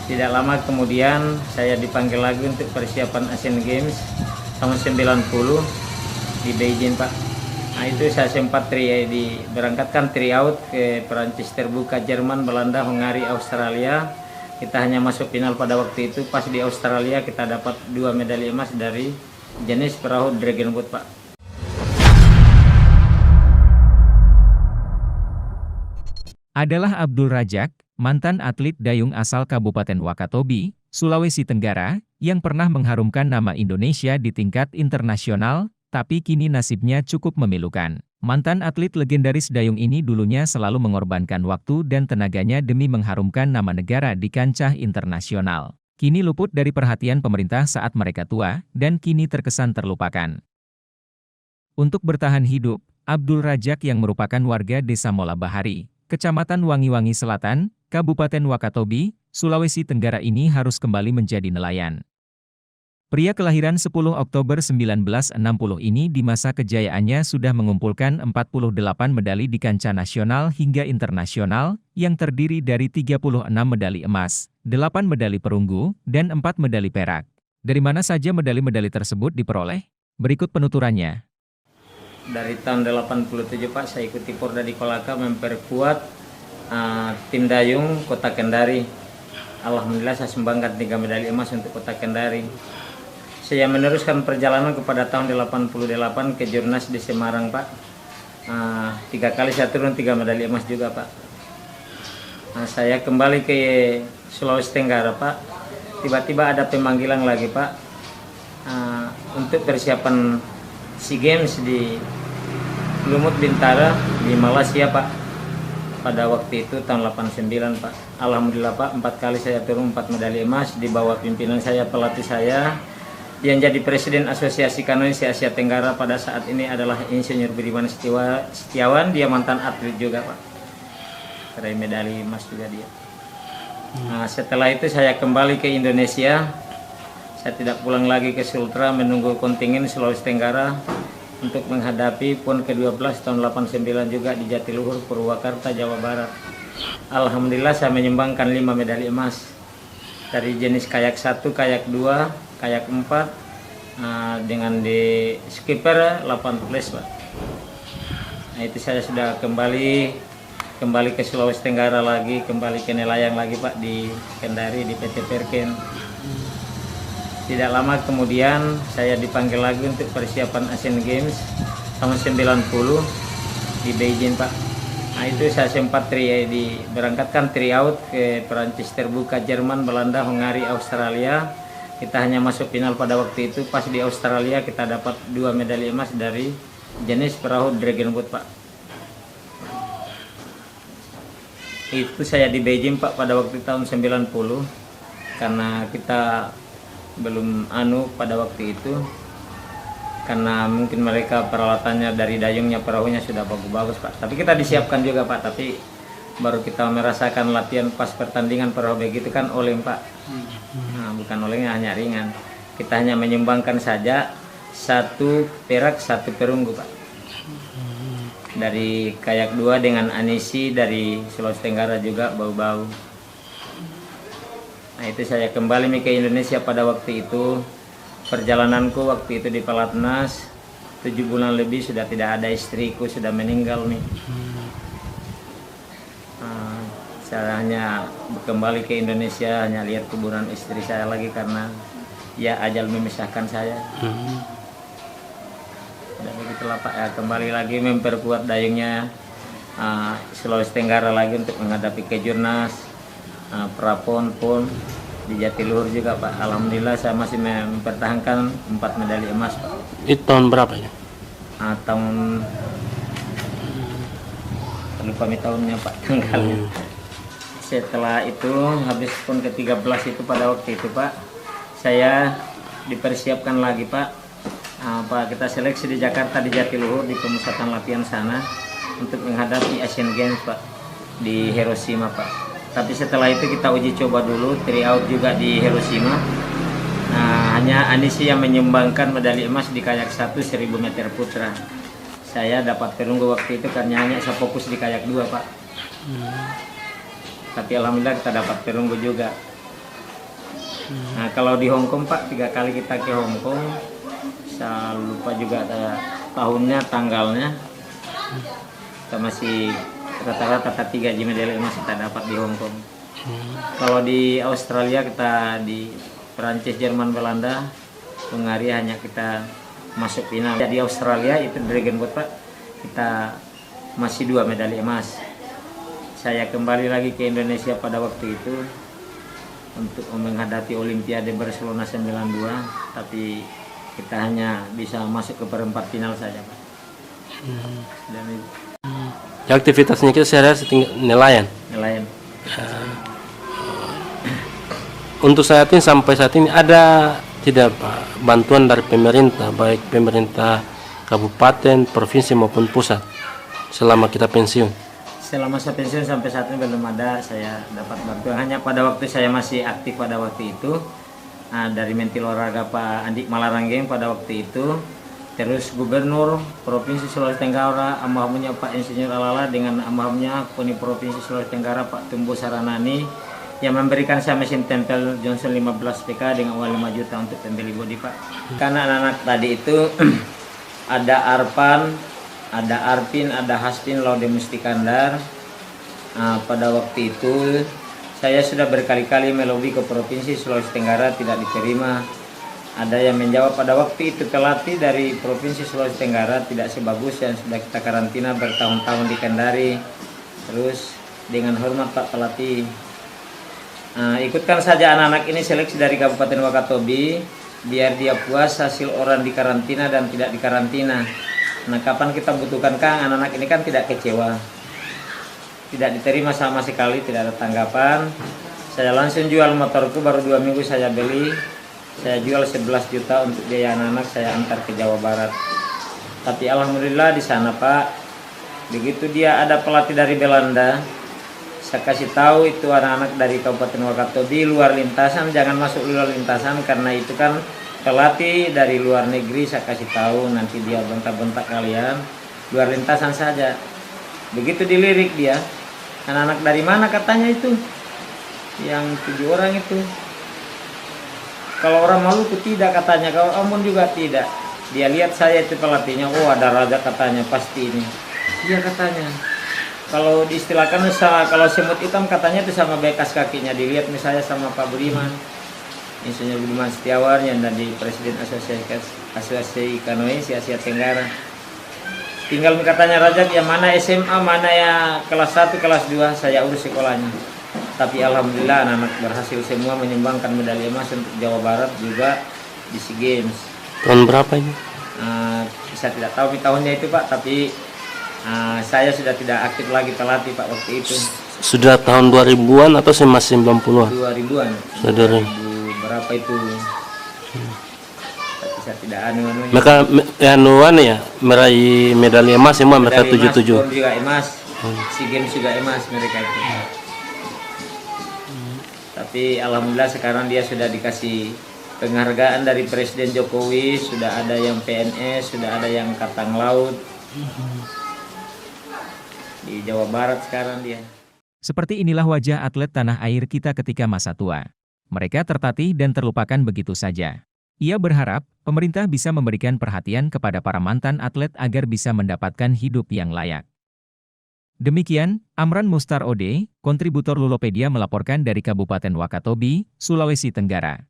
Tidak lama kemudian saya dipanggil lagi untuk persiapan Asian Games tahun 90 di Beijing, Pak. Nah, itu saya sempat diberangkatkan tryout ke Perancis terbuka, Jerman, Belanda, Hungari, Australia. Kita hanya masuk final pada waktu itu. Pas di Australia kita dapat 2 medali emas dari jenis perahu Dragon Boat, Pak. Adalah Abdul Rajak, mantan atlet dayung asal Kabupaten Wakatobi, Sulawesi Tenggara, yang pernah mengharumkan nama Indonesia di tingkat internasional, tapi kini nasibnya cukup memilukan. Mantan atlet legendaris dayung ini dulunya selalu mengorbankan waktu dan tenaganya demi mengharumkan nama negara di kancah internasional. Kini luput dari perhatian pemerintah saat mereka tua, dan kini terkesan terlupakan. Untuk bertahan hidup, Abdul Rajak yang merupakan warga Desa Mola Bahari, Kecamatan Wangi-Wangi Selatan, Kabupaten Wakatobi, Sulawesi Tenggara ini harus kembali menjadi nelayan. Pria kelahiran 10 Oktober 1960 ini di masa kejayaannya sudah mengumpulkan 48 medali di kancah nasional hingga internasional, yang terdiri dari 36 medali emas, 8 medali perunggu, dan 4 medali perak. Dari mana saja medali-medali tersebut diperoleh? Berikut penuturannya. Dari tahun 87, Pak, saya ikuti Porda di Kolaka memperkuat tim dayung Kota Kendari. Alhamdulillah saya sumbangkan 3 medali emas untuk Kota Kendari. Saya meneruskan perjalanan kepada tahun 88 ke Jurnas di Semarang, Pak. 3 kali saya turun 3 medali emas juga, Pak. Saya kembali ke Sulawesi Tenggara, Pak. Tiba-tiba ada pemanggilan lagi, Pak, untuk persiapan SEA Games di Lumut Bintara di Malaysia, Pak. Pada waktu itu tahun 89, Pak. Alhamdulillah, Pak, 4 kali saya turun 4 medali emas di bawah pimpinan saya, pelatih saya yang jadi Presiden Asosiasi Kanoe Asia Tenggara pada saat ini adalah Insinyur Budiman Setiawan. Dia mantan atlet juga, Pak. Peraih medali emas juga dia. Setelah itu saya kembali ke Indonesia. Saya tidak pulang lagi ke Sultra, menunggu kontingen Sulawesi Tenggara untuk menghadapi PON ke-12 tahun 89 juga di Jatiluhur, Purwakarta, Jawa Barat. Alhamdulillah saya menyumbangkan 5 medali emas dari jenis kayak 1, kayak 2, kayak 4, dengan di skipper 8 plus, Pak. Nah, itu saya sudah kembali ke Sulawesi Tenggara lagi, kembali ke nelayan lagi, Pak, di Kendari di PT Perken. Tidak lama kemudian saya dipanggil lagi untuk persiapan Asian Games tahun 90 di Beijing, Pak. Nah, itu saya sempat diberangkatkan tryout ke Perancis terbuka, Jerman, Belanda, Hungari, Australia. Kita hanya masuk final pada waktu itu. Pas di Australia kita dapat 2 medali emas dari jenis perahu Dragon Boat, Pak. Itu saya di Beijing, Pak, pada waktu tahun 90, karena kita belum pada waktu itu, karena mungkin mereka peralatannya dari dayungnya, perahunya sudah bagus-bagus, Pak. Tapi kita disiapkan juga, Pak, tapi baru kita merasakan latihan pas pertandingan perahu begitu kan oleng, Pak. Bukan olengnya, hanya ringan. Kita hanya menyumbangkan saja 1 perak 1 perunggu, Pak. Dari kayak 2 dengan Anisi dari Sulawesi Tenggara juga bau-bau. Nah, itu saya kembali ke Indonesia pada waktu itu. Perjalananku waktu itu di Pelatnas 7 bulan lebih, sudah tidak ada, istriku sudah meninggal nih. Saya hanya kembali ke Indonesia, hanya lihat kuburan istri saya lagi karena ya ajal memisahkan saya. Dan begitulah, Pak, ya, kembali lagi memperkuat dayungnya Sulawesi Tenggara lagi untuk menghadapi kejurnas Prapon, PON di Jatiluhur juga, Pak. Alhamdulillah saya masih mempertahankan 4 medali emas, Pak. Itu tahun berapa ya? Tahun lupa tahunnya, Pak, tanggalnya. Setelah itu habis PON ke-13 itu pada waktu itu, Pak, saya dipersiapkan lagi, Pak. Pak, kita seleksi di Jakarta di Jatiluhur di pemusatan latihan sana untuk menghadapi Asian Games, Pak, di Hiroshima, Pak. Tapi setelah itu kita uji coba dulu, tryout juga di Hiroshima. Hanya Anisi yang menyumbangkan medali emas di kayak 1 1000 meter putra. Saya dapat perunggu waktu itu karena hanya saya fokus di kayak 2, Pak. Tapi alhamdulillah kita dapat perunggu juga. Nah kalau di Hong Kong Pak 3 kali kita ke Hong Kong, saya lupa juga tahunnya, tanggalnya. Kita masih rata-rata 3 medali emas kita dapat di Hong Kong. Kalau di Australia kita di Perancis, Jerman, Belanda, Hungaria hanya kita masuk final. Di Australia itu Dragon Boat Pak, kita masih 2 medali emas. Saya kembali lagi ke Indonesia pada waktu itu untuk menghadapi Olimpiade Barcelona 92, tapi kita hanya bisa masuk ke perempat final saja Pak. Dan itu Aktivitasnya kita sehari-hari nelayan. nelayan. Untuk saat ini, sampai saat ini ada tidak Pak bantuan dari pemerintah, baik pemerintah kabupaten, provinsi maupun pusat selama kita pensiun? Selama saya pensiun sampai saat ini belum ada saya dapat bantuan. Hanya pada waktu saya masih aktif pada waktu itu, dari Mentil Olahraga Pak Andi Malaranggeng pada waktu itu, terus Gubernur Provinsi Sulawesi Tenggara almarhumnya Pak Insinyur Alala dengan almarhumnya KONI Provinsi Sulawesi Tenggara Pak Tumbo Saranani yang memberikan saya mesin tempel Johnson 15 PK dengan uang 5 juta untuk tempel bodi Pak. Karena anak-anak tadi itu ada Arpan, ada Arpin, ada Haspin, Laude Mustikandar. Pada waktu itu saya sudah berkali-kali melobi ke Provinsi Sulawesi Tenggara tidak diterima. Ada yang menjawab pada waktu itu pelatih dari Provinsi Sulawesi Tenggara tidak sebagus yang sudah kita karantina bertahun-tahun di Kendari. Terus dengan hormat Pak pelatih, ikutkan saja anak-anak ini seleksi dari Kabupaten Wakatobi biar dia puas hasil orang di karantina dan tidak di karantina. Nah kapan kita butuhkan Kang, anak-anak ini kan tidak kecewa, tidak diterima sama sekali, tidak ada tanggapan. Saya langsung jual motorku, baru 2 minggu saya beli, saya jual 11 juta untuk biaya anak-anak saya antar ke Jawa Barat. Tapi alhamdulillah di sana Pak, begitu dia ada pelatih dari Belanda, saya kasih tahu itu anak-anak dari Kabupaten Wakatobi luar lintasan, jangan masuk luar lintasan karena itu kan pelatih dari luar negeri. Saya kasih tahu nanti dia bentak-bentak kalian, luar lintasan saja. Begitu dilirik dia, anak-anak dari mana katanya itu, yang 7 orang itu. Kalau orang Maluku tidak katanya, kalau Ambon juga tidak. Dia lihat saya itu pelatihnya, oh ada raja katanya pasti ini. Iya katanya. Kalau diistilahkan kalau semut hitam katanya itu sama bekas kakinya. Dilihat misalnya sama Pak Budiman, Insinyur Budiman Setiawan yang dari Presiden Asosiasi Kanoe Asia Tenggara. Tinggal katanya Rajak yang mana SMA, mana ya kelas 1, kelas 2, saya urus sekolahnya. Tapi alhamdulillah anak-anak berhasil semua menyumbangkan medali emas untuk Jawa Barat juga di SEA Games. Tahun berapa ini? Saya tidak tahu tahunnya itu Pak, tapi saya sudah tidak aktif lagi pelatih Pak waktu itu. Sudah tahun 2000-an atau masih 90-an? 2000-an. Sudah. Berapa itu? Tapi saya tidak anu-anunya. Mereka ya meraih medali emas semua, mereka 77. Juga emas. SEA Games juga emas mereka itu. Tapi alhamdulillah sekarang dia sudah dikasih penghargaan dari Presiden Jokowi, sudah ada yang PNS, sudah ada yang Angkatan Laut. Di Jawa Barat sekarang dia. Seperti inilah wajah atlet tanah air kita ketika masa tua. Mereka tertatih dan terlupakan begitu saja. Ia berharap pemerintah bisa memberikan perhatian kepada para mantan atlet agar bisa mendapatkan hidup yang layak. Demikian, Amran Mustar Ode, kontributor Lulopedia melaporkan dari Kabupaten Wakatobi, Sulawesi Tenggara.